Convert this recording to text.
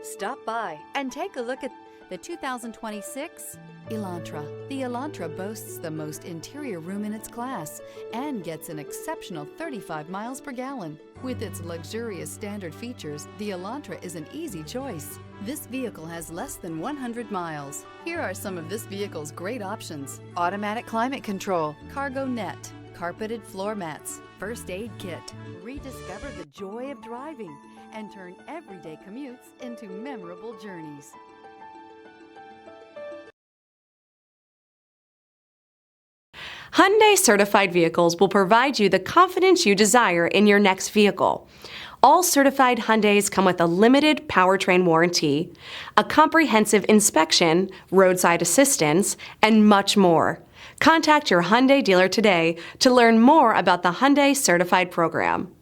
Stop by and take a look at the 2026 Elantra. The Elantra boasts the most interior room in its class and gets an exceptional 35 miles per gallon. With its luxurious standard features, the Elantra is an easy choice. This vehicle has less than 100 miles. Here are some of this vehicle's great options: automatic climate control, cargo net, carpeted floor mats, first aid kit. Rediscover the joy of driving and turn everyday commutes into memorable journeys. Hyundai certified vehicles will provide you the confidence you desire in your next vehicle. All certified Hyundais come with a limited powertrain warranty, a comprehensive inspection, roadside assistance, and much more. Contact your Hyundai dealer today to learn more about the Hyundai Certified program.